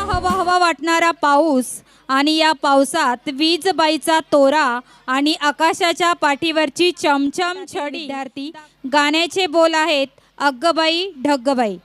हवा हवा वाटणारा पाऊस आणि या पावसात वीजबाईचा तोरा आणि आकाशाच्या पाठीवरची चमचम छडी. विद्यार्थी गाण्याचे बोल आहेत अग्गबाई ढग्गबाई.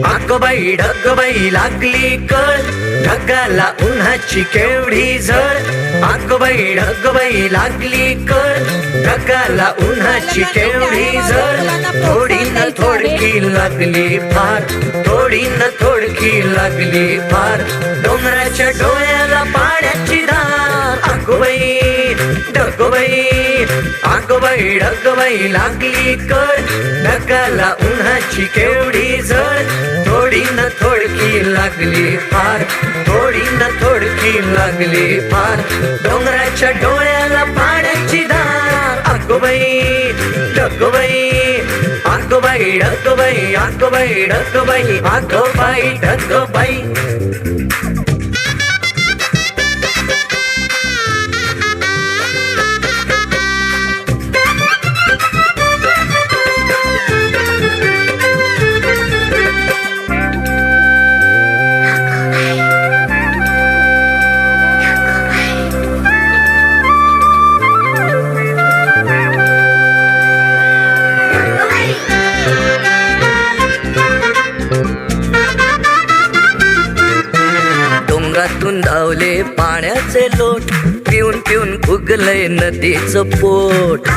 अग्गबाई ढग्गबाई लागली कळ, ढगाला उन्हाची केवढी झळ. अग्गबाई ढग्गबाई लागली कळ, ढगाला उन्हाची केवढी झळ. थोडी न थोडकी लागली फार, थोडी न थोडकी लागली फार. डोंगराच्या डोळ्याला पाण्याची धार. अग्गबाई ढग्गबाई, अग्गबाई ढग्गबाई लागली कळ, ढगाला उन्हाची केवढी झळ. थोडी न थोडकी लागली फार, थोडी न थोडकी लागली फार. डोंगराच्या डोळ्याला पाण्याची धार. अग्गबाई ढग्गबाई, अग्गबाई ढग्गबाई, अग्गबाई ढग्गबाई, अग्गबाई ढग्गबाई. डोंगरातून धावले पाण्याचे लोट, पिऊन पिऊन फुगलंय नदीचं पोट.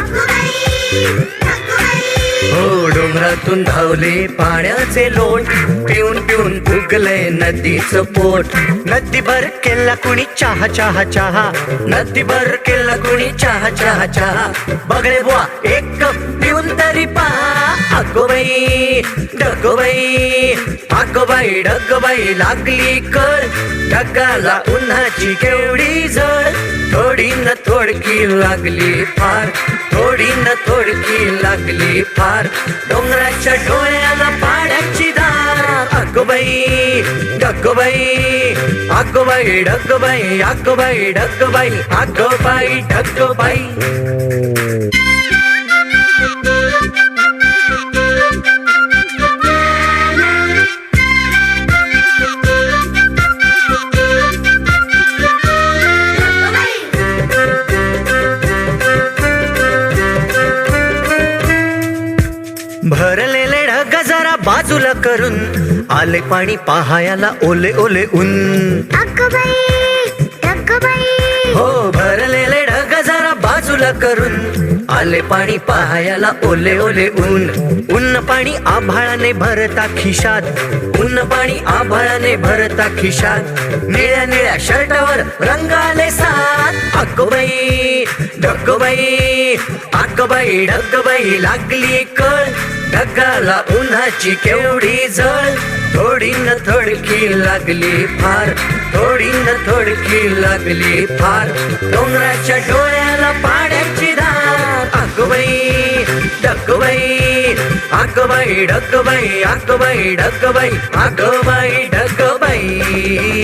हो डोंगरातून धावले पाण्याचे लोट, पिऊन पिऊन फुगलंय नदीचं पोट. नदीभर केला कुणी चहा चहा चहा, नदीभर केला कुणी चहा चहा चहा. बगळे बुवा एक कप पिऊन तरी पहा. अग्गबाई ढग्गबाई, अग्गबाई ढग्गबाई लागली कळ, ढगाला उन्हाची केवढी झळ. थोडी न थोडकी लागली फार, थोडी न थोडकी लागली फार. डोंगराच्या डोळ्याला पाण्याची धार. अग्गबाई ढग्गबाई, अग्गबाई ढग्गबाई, अग्गबाई ढग्गबाई, अग्गबाई ढग्गबाई. भरलेले ढग जरा बाजूला करून, आले पाणी पहायला ओले ओले ऊन. हो भरलेले ढग जरा बाजूला करून, आले पाणी पहायला ओले ओले ऊन. उन्न पाणी आभाळाने भरता खिशात, उन्न पाणी आभाळाने भरता खिशात. निळ्या निळ्या शर्टावर रंगाले सात. अग्गबाई ढग्गबाई, अग्गबाई ढग्गबाई लागली कळ, ढगाला उन्हाची केवढी झळ. थोडी न थोडकी लागली फार, थोडी न थोडकी लागली फार. डोंगराच्या डोळ्याला पाण्याची धार. अग्गबाई ढग्गबाई, अग्गबाई ढग्गबाई, अग्गबाई ढग्गबाई, अग्गबाई ढग्गबाई.